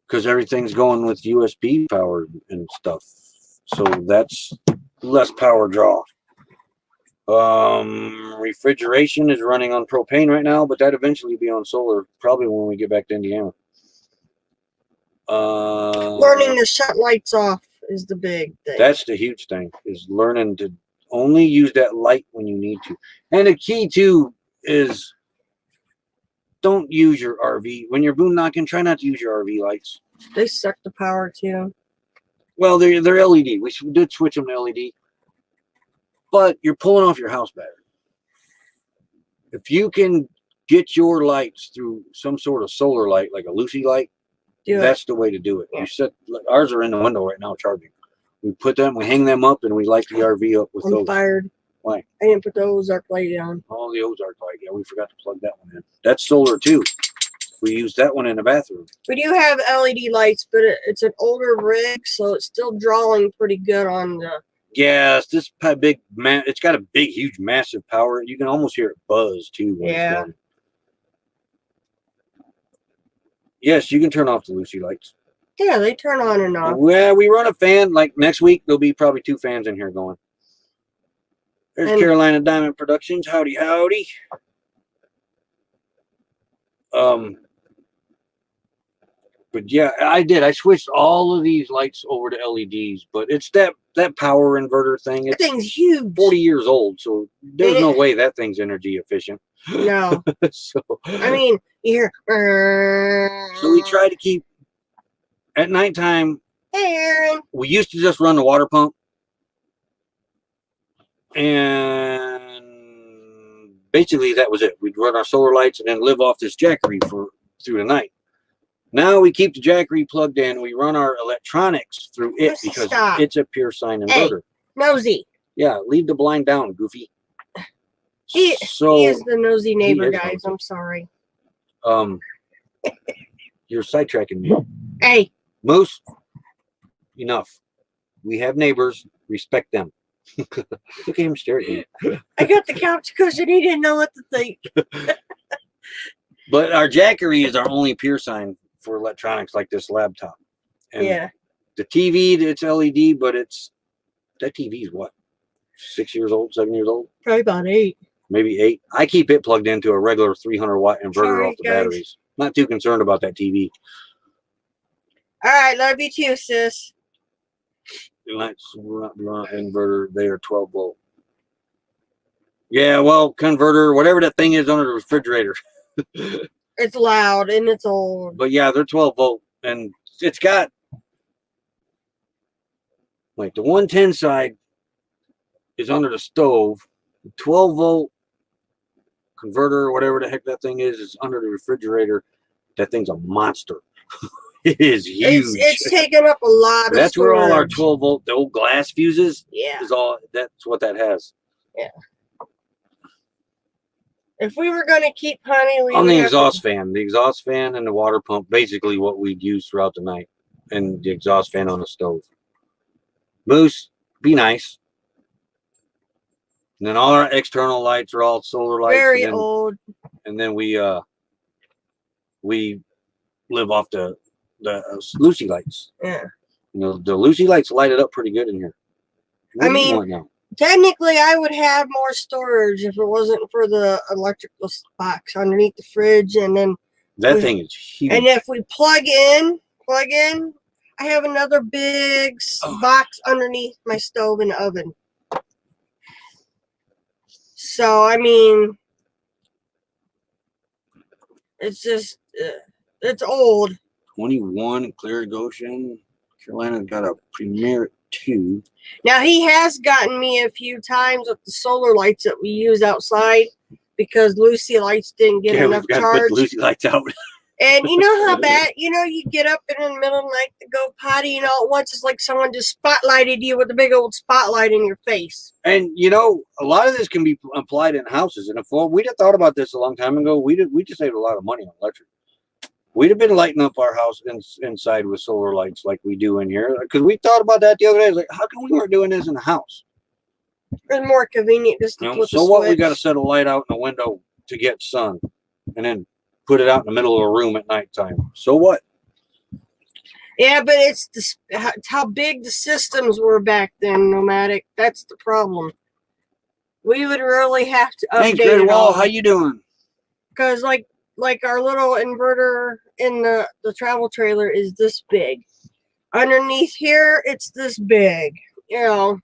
Because everything's going with USB power and stuff. So that's less power draw. Refrigeration is running on propane right now, but that eventually be on solar probably when we get back to Indiana. Learning to shut lights off is the big thing. That's the huge thing, is learning to only use that light when you need to. And the key too is don't use your RV when you're boondocking. Try not to use your RV lights. They suck the power too. Well, they're LED. We did switch them to LED, but you're pulling off your house battery. If you can get your lights through some sort of solar light, like a Lucy light, that's the way to do it. Yeah. You set ours are in the window right now charging. We put them, we hang them up, and we light the RV up with those. I'm fired. Why? I didn't put the Ozark light on. Oh, the Ozark light. Yeah, we forgot to plug that one in. That's solar too. We used that one in the bathroom. We do have LED lights, but it's an older rig, so it's still drawing pretty good on the. Yeah, it's this big man. It's got a big, huge, massive power. You can almost hear it buzz too. When it's done. Yes, you can turn off the Lucy lights. Yeah, they turn on and off. Well, we run a fan. Like next week, there'll be probably 2 fans in here going. There's Carolina Diamond Productions. Howdy, howdy. But yeah, I did. I switched all of these lights over to LEDs, but it's that power inverter thing. That thing's huge. 40 years old, so there's no way that thing's energy efficient. No. So I mean, you hear. So we try to keep at nighttime. Hey, Aaron. We used to just run the water pump, and basically that was it. We'd run our solar lights and then live off this jackery through the night. Now we keep the jackery plugged in. We run our electronics through it because it's a pure sine inverter. Hey, nosy. Yeah, leave the blind down, Goofy. He is the nosy neighbor, guys. I'm sorry. You're sidetracking me. Hey. Moose, enough. We have neighbors. Respect them. Look at him stare at me. I got the couch cushion. He didn't know what to think. But our jackery is our only pure sine for electronics, like this laptop. And the TV, it's LED, but that TV is what? 6 years old, 7 years old? Probably about 8. Maybe 8. I keep it plugged into a regular 300-watt inverter off the batteries. Not too concerned about that TV. All right, love you too, sis. The lights inverter, they are 12 volt. Yeah, well, converter, whatever that thing is under the refrigerator. It's loud and it's old. But yeah, they're 12 volt, and it's got like the 110 side is under the stove. The 12 volt converter, whatever the heck that thing is under the refrigerator. That thing's a monster. It is huge. It's taken up a lot of That's storage. where all our 12 volt, the old glass fuses. Yeah. Is all. That's what that has. Yeah. If we were going to keep honey, we on the exhaust fan and the water pump, basically what we'd use throughout the night, and the exhaust fan on the stove. Moose, be nice. And then all our external lights are all solar lights. Very old. And then we live off the Lucy lights. Yeah. You know, the Lucy lights light it up pretty good in here. I mean, technically, I would have more storage if it wasn't for the electrical box underneath the fridge, and then that thing is huge. And if we plug in, I have another big box underneath my stove and oven. So I mean, it's just it's old. 21 Clear Goshen, Carolina got a Premier 2. Now, he has gotten me a few times with the solar lights that we use outside because Lucy lights didn't get enough charge. Put the Lucy lights out. And you know how bad, you get up in the middle of the night to go potty, and all at once it's like someone just spotlighted you with a big old spotlight in your face. And, a lot of this can be applied in houses. And if we'd have thought about this a long time ago, we just saved a lot of money on electric. We'd have been lighting up our house inside with solar lights like we do in here. Because we thought about that the other day. Like, how come we weren't doing this in the house? It's more convenient just to flip so what? We got to set a light out in the window to get sun, and then put it out in the middle of a room at nighttime. So what? Yeah, but it's how big the systems were back then, Nomadic. That's the problem. We would really have to update it all. How you doing? Because like our little inverter in the travel trailer is this big. Underneath here, it's this big. And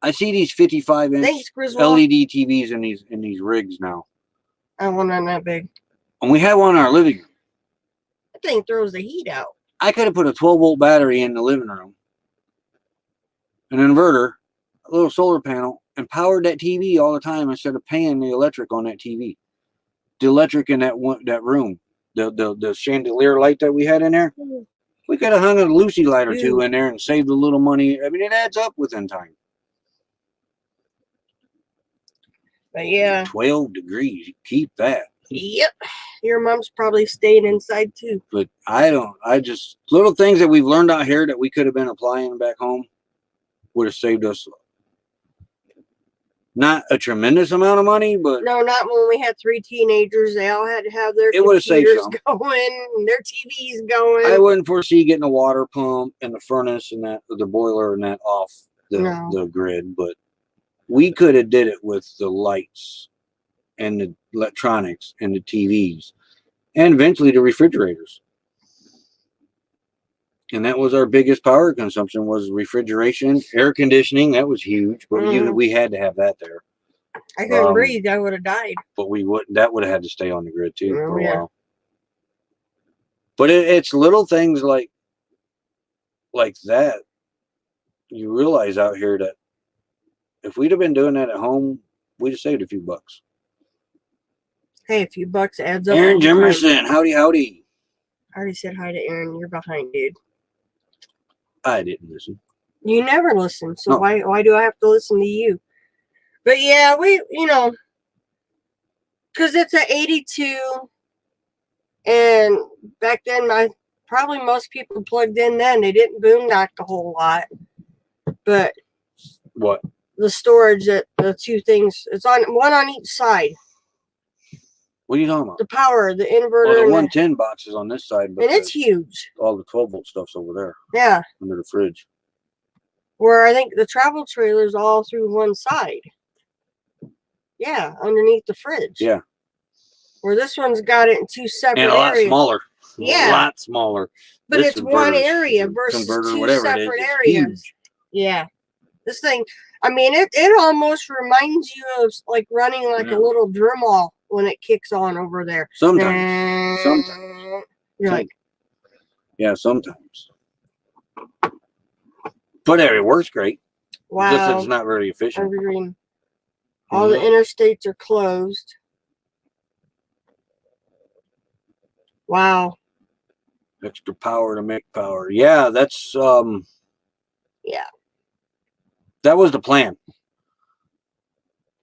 I see these 55-inch LED TVs in these rigs now. I want one that big. And we have one in our living room. That thing throws the heat out. I could have put a 12-volt battery in the living room, an inverter, a little solar panel, and powered that TV all the time instead of paying the electric on that TV. The electric in that room, the chandelier light that we had in there, we could have hung a Lucy light or two in there and saved a little money. I mean, it adds up within time. But yeah. 12 degrees. Keep that. Yep. Your mom's probably staying inside too. But I just, little things that we've learned out here that we could have been applying back home would have saved us not a tremendous amount of money, but no, not when we had 3 teenagers. They all had to have their computers going and their TVs going. I wouldn't foresee getting a water pump and the furnace and the boiler and that off the grid, but we could have did it with the lights and the electronics and the TVs and eventually the refrigerators. And that was our biggest power consumption, was refrigeration, air conditioning. That was huge, but we had to have that there. I couldn't breathe. I would have died. But we wouldn't. That would have had to stay on the grid too for a while. But it's little things like that. You realize out here that if we'd have been doing that at home, we'd have saved a few bucks. Hey, a few bucks adds up. Aaron Jimerson, howdy. I already said hi to Aaron. You're behind, dude. I didn't listen. You never listen, so why do I have to listen to you? But yeah, we, because it's an 82, and back then, probably most people plugged in then. They didn't boondock a whole lot. But what? The storage, the 2 things, it's on one on each side. What are you talking about? The power, the inverter. Well, the 110 box is on this side, but and it's huge. All the 12-volt stuff's over there. Yeah. Under the fridge. Where I think the travel trailer's all through one side. Yeah, underneath the fridge. Yeah. Where this one's got it in 2 separate areas. And a lot smaller. Yeah. A lot smaller. But it's one area versus 2 separate areas. Huge. Yeah. This thing, I mean, it almost reminds you of like running like a little Dremel when it kicks on over there. Sometimes. You're like. Yeah, sometimes. But it works great. Wow. Just it's not very efficient. All the interstates are closed. Wow. Extra power to make power. Yeah, that's yeah. That was the plan.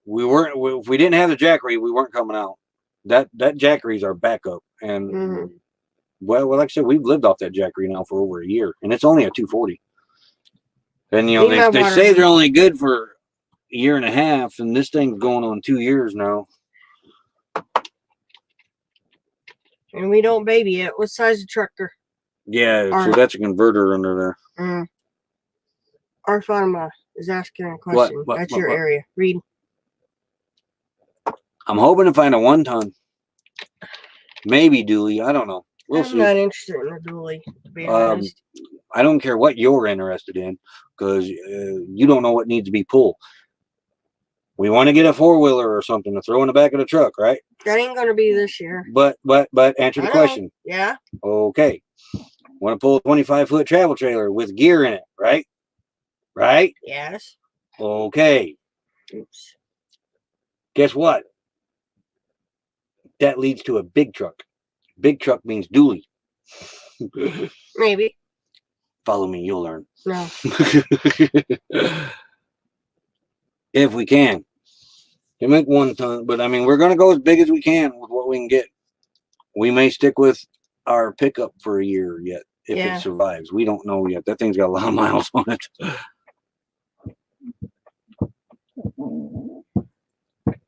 If we didn't have the Jackery, we weren't coming out. That Jackery's our backup. And well, like I said, we've lived off that Jackery now for over a year, and it's only a 240. And they say they're only good for a year and a half, and this thing's going on 2 years now. And we don't baby it. What size of trucker? Yeah, so that's a converter under there. Our farmer is asking a question. That's your area. Read. I'm hoping to find a 1-ton. Maybe dually. I don't know. We'll see. I'm not interested in a dually, to be honest. I don't care what you're interested in, because you don't know what needs to be pulled. We want to get a 4-wheeler or something to throw in the back of the truck, right? That ain't going to be this year. But answer the question. Yeah. Okay. Want to pull a 25-foot travel trailer with gear in it, right? Right? Yes. Okay. Oops. Guess what? That leads to a big truck. Big truck means dually. Maybe. Follow me, you'll learn. No. If we can. They make 1 ton, but I mean, we're going to go as big as we can with what we can get. We may stick with our pickup for a year yet, if it survives. We don't know yet. That thing's got a lot of miles on it.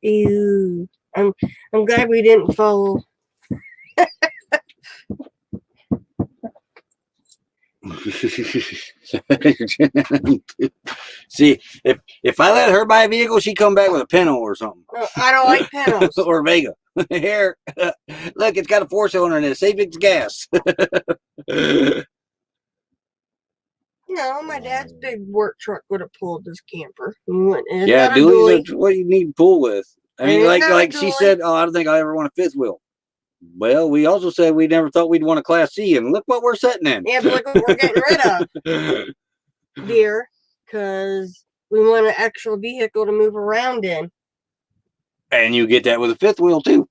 Ew. I'm glad we didn't follow. See, if I let her buy a vehicle, she'd come back with a Pinto or something. I don't like Pintos. Or Vega. Here, look, it's got a 4-cylinder in it. Save its gas. No, my dad's big work truck would have pulled this camper. Yeah, dually. What do you need to pull with? I mean, like she said, I don't think I ever want a 5th wheel. Well, we also said we never thought we'd want a Class C, and look what we're sitting in. Yeah, but look what we're getting rid of, dear, because we want an actual vehicle to move around in. And you get that with a fifth wheel, too.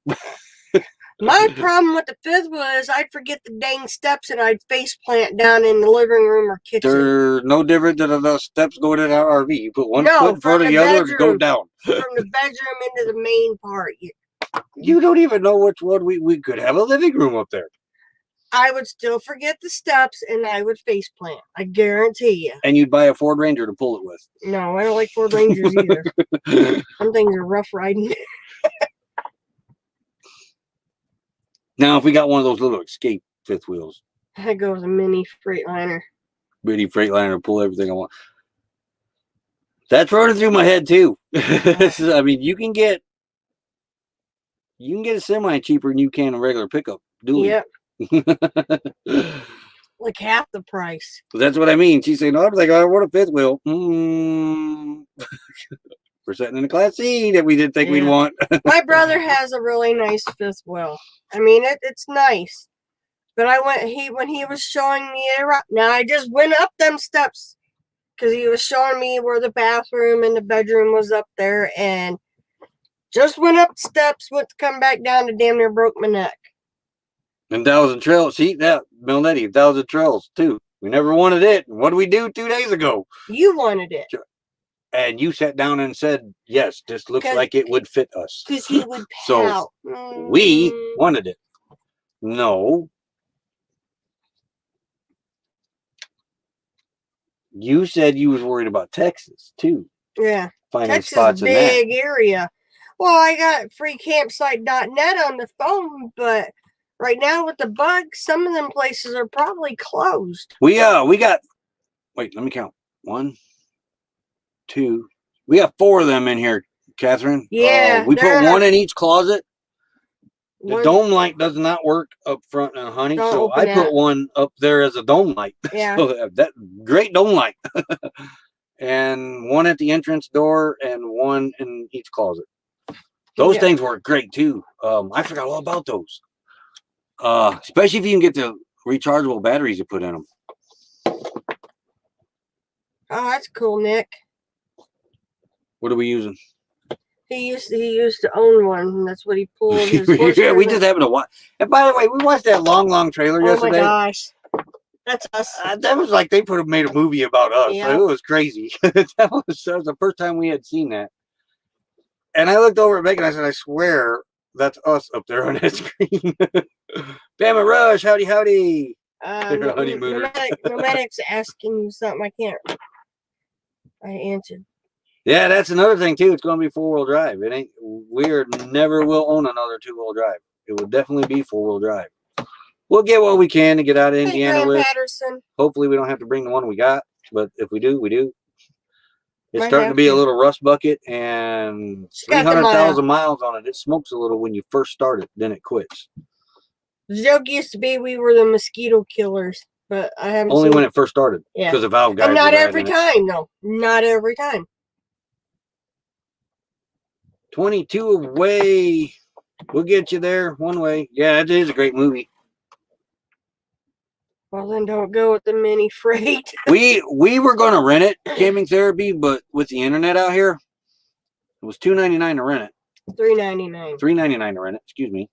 My problem with the fifth wheel is I'd forget the dang steps and I'd face plant down in the living room or kitchen. They're no different than the steps going in our RV. You put one foot in front of the other and go down. From the bedroom into the main part. You don't even know which one we could have a living room up there. I would still forget the steps and I would face plant. I guarantee you. And you'd buy a Ford Ranger to pull it with. No, I don't like Ford Rangers either. Some things are rough riding. Now, if we got one of those little Escape fifth wheels. I'd go with a mini Freightliner. Mini Freightliner to pull everything I want. That's running through my head, too. I mean, you can get a semi cheaper than you can a regular pickup. Yep. Like half the price. That's what I mean. She's saying, "Oh, I'm like, I want a fifth wheel." We're sitting in a Class C that we didn't think we'd want. My brother has a really nice fifth wheel. I mean, it's nice. But when he was showing me it. Now I just went up them steps because he was showing me where the bathroom and the bedroom was up there, and just went up steps, went to come back down, to damn near broke my neck. And 1,000 Trails. See that, Milnetti, 1,000 Trails too. We never wanted it. What did we do 2 days ago? You wanted it. And you sat down and said, yes, this looks like it would fit us. Because he would pout. So we wanted it. No. You said you was worried about Texas, too. Yeah. Finding Texas spots is a big area. Well, I got freecampsite.net on the phone, but right now with the bugs, some of them places are probably closed. We got, wait, let me count. 1, 2. We got 4 of them in here, Catherine. Yeah. We put one in each closet. The dome light does not work up front, honey. So I put one up there as a dome light. Yeah. So that great dome light. And one at the entrance door and one in each closet. Those things work great too. I forgot all about those. Especially if you can get the rechargeable batteries you put in them. Oh, that's cool, Nick. What are we using? He used to own one, and that's what he pulled his horse. Yeah, we just happened to watch. And by the way, we watched that long trailer yesterday. Oh my gosh, that's us. That was like they made a movie about us. Yeah. Like, it was crazy. that was the first time we had seen that. And I looked over at Megan and I said, I swear that's us up there on that screen. Bama Rush, howdy. Nomadic's asking you something. I answered. Yeah, that's another thing too. It's going to be 4-wheel drive. It ain't. Never will own another 2-wheel drive. It will definitely be 4-wheel drive. We'll get what we can to get out of Indiana with. Patterson. Hopefully, we don't have to bring the one we got. But if we do, we do. It's starting to be a little rust bucket, and 300,000 miles on it. It smokes a little when you first start it, then it quits. The joke used to be we were the mosquito killers, but I haven't. Only when it first started. Yeah. Because the valve guys. And not every time, though. Not every time. 22 away. We'll get you there one way. Yeah, it is a great movie. Well, then don't go with the mini freight. we were going to rent it, Camping Therapy, but with the internet out here, it was $2.99 to rent it. $3.99. $3.99 to rent it. Excuse me.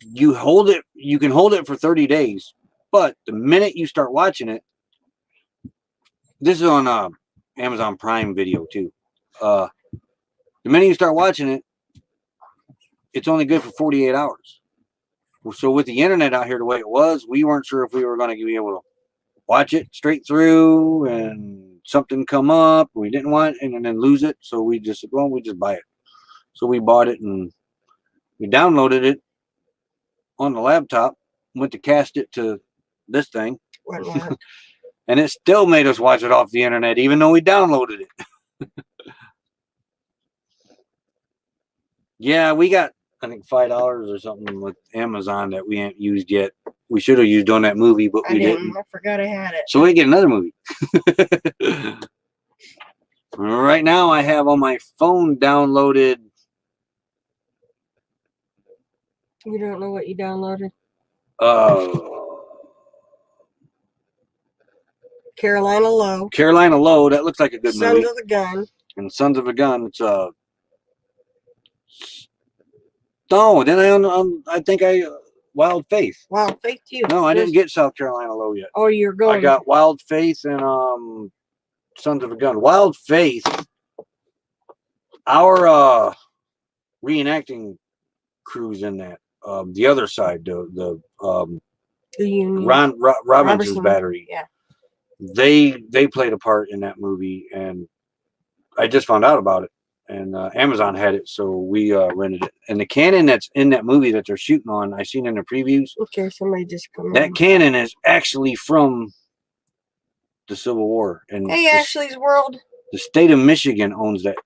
You can hold it for 30 days, but the minute you start watching it, this is on Amazon Prime Video too. The minute you start watching it, it's only good for 48 hours. So with the internet out here the way it was, we weren't sure if we were going to be able to watch it straight through, and something come up we didn't want and then lose it. So we just said, well, we just buy it. So we bought it and we downloaded it on the laptop, went to cast it to this thing. And it still made us watch it off the internet, even though we downloaded it. Yeah, we got, I think, $5 or something with Amazon that we ain't used yet. We should have used on that movie, but we didn't. I forgot I had it. So we get another movie. Right now, I have on my phone downloaded You don't know what you downloaded? Carolina Low. Carolina Low. That looks like a good movie. Sons of the Gun. And Sons of a Gun. It's no. Then I think Wild Faith. Wild Faith too. No, I didn't get South Carolina Low yet. Oh, you're going. I got Wild Faith and Sons of a Gun. Wild Faith. Our reenacting crew's in that. The other side, the Union. Robinson's Battery. Yeah. They played a part in that movie, and I just found out about it. And Amazon had it, so we rented it. And the cannon that's in that movie that they're shooting on, I seen in the previews. Okay, somebody just come in. That cannon is actually from the Civil War. And hey, Ashley's World. The state of Michigan owns that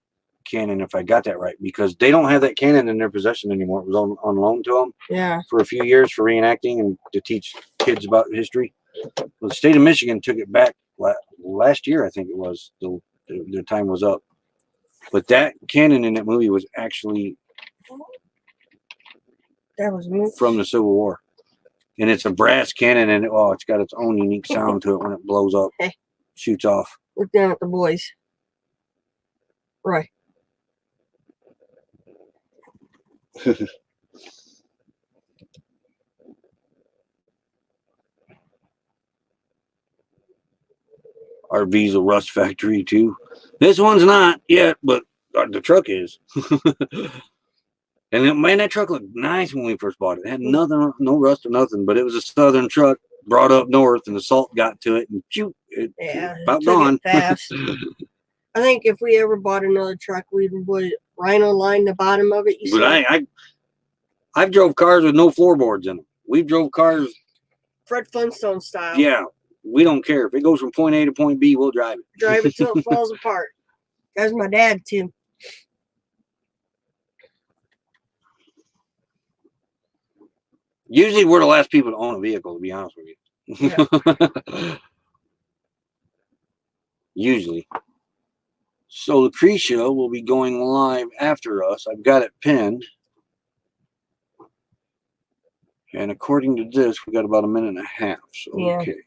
cannon, if I got that right, because they don't have that cannon in their possession anymore. It was on loan to them. Yeah. For a few years for reenacting and to teach kids about history. Well, the state of Michigan took it back last year, I think it was. The time was up. But that cannon in that movie was actually from the Civil War. And it's a brass cannon, and it's got its own unique sound to it when it blows up. Hey. Shoots off. Look down at the boys. Right. RV's a rust factory too. This one's not yet, but the truck is. And man, that truck looked nice when we first bought it. It had nothing, no rust or nothing, but it was a southern truck brought up north, and the salt got to it, and shoot, about gone. Fast. I think if we ever bought another truck, we would rhino line the bottom of it. But I've drove cars with no floorboards in them. We've drove cars Fred Flintstone style. Yeah, we don't care if it goes from point A to point B. We'll drive it. Drive it till it falls apart. That was my dad too. Usually, we're the last people to own a vehicle. To be honest with you. Yeah. Usually. So Lucretia will be going live after us. I've got it pinned. And according to this, we got about a minute and a half. So, yeah. Okay.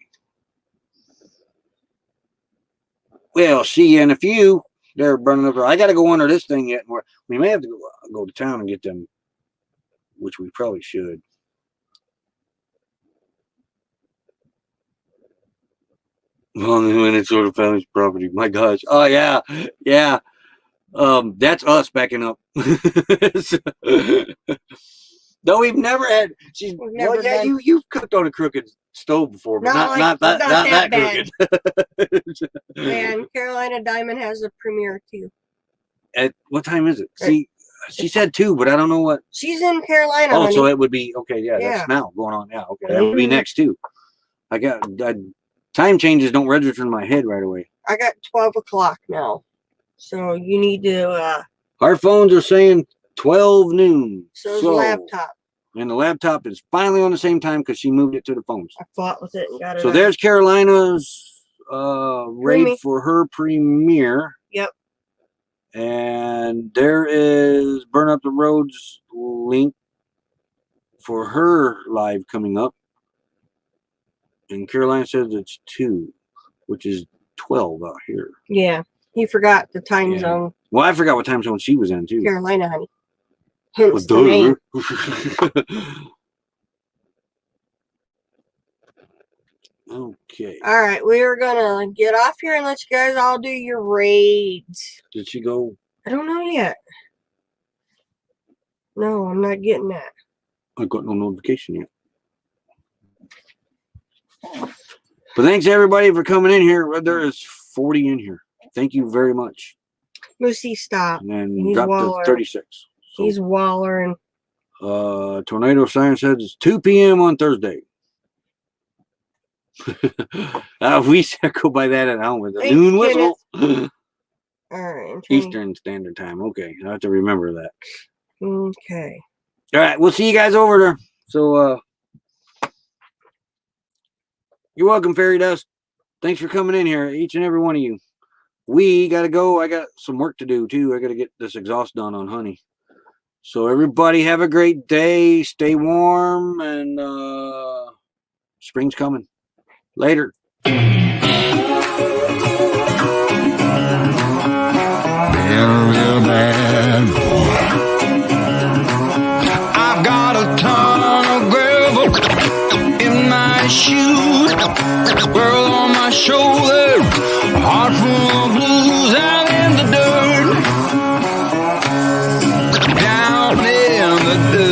Well, see you in a few. They're burning up. I got to go under this thing yet. We may have to go to town and get them, which we probably should. Long minute sort of family's property. My gosh. Oh yeah, yeah. That's us backing up. No, we've never had. You've cooked on a crooked stove before, but not that crooked. And Carolina Diamond has a premiere too. At what time is it? See, she said 2, but I don't know what. She's in Carolina. Oh, honey. so it would be okay. Yeah, that's now going on. Yeah, okay, that would be next too. Time changes don't register in my head right away. I got 12 o'clock now, so you need to. Our phones are saying 12 noon. So the laptop. And the laptop is finally on the same time because she moved it to the phones. I fought with it and got it. So there's Carolina's raid for her premiere. Yep. And there is Burn Up the Roads link for her live coming up. And Carolina says it's 2, which is 12 out here. Yeah. He forgot the time zone. Well, I forgot what time zone she was in, too. Carolina, honey. Hence the name. Okay. All right. We are going to get off here and let you guys all do your raids. Did she go? I don't know yet. No, I'm not getting that. I got no notification yet. But thanks everybody for coming in here. There is 40 in here. Thank you very much. Lucy, stop. And then dropped to 36. So, he's wallering. Tornado Science says it's 2 p.m. on Thursday. We go by that at home with the noon whistle. All right. Eastern Standard Time. Okay, I have to remember that. Okay. All right, we'll see you guys over there. So, you're welcome, Fairy Dust. Thanks for coming in here, each and every one of you. We got to go. I got some work to do, too. I got to get this exhaust done on Honey. So everybody have a great day. Stay warm, and spring's coming. Later. Real bad boy. I've got a ton of gravel in my shoes, world on my shoulder, a heart full of blues out in the dirt, down in the dirt.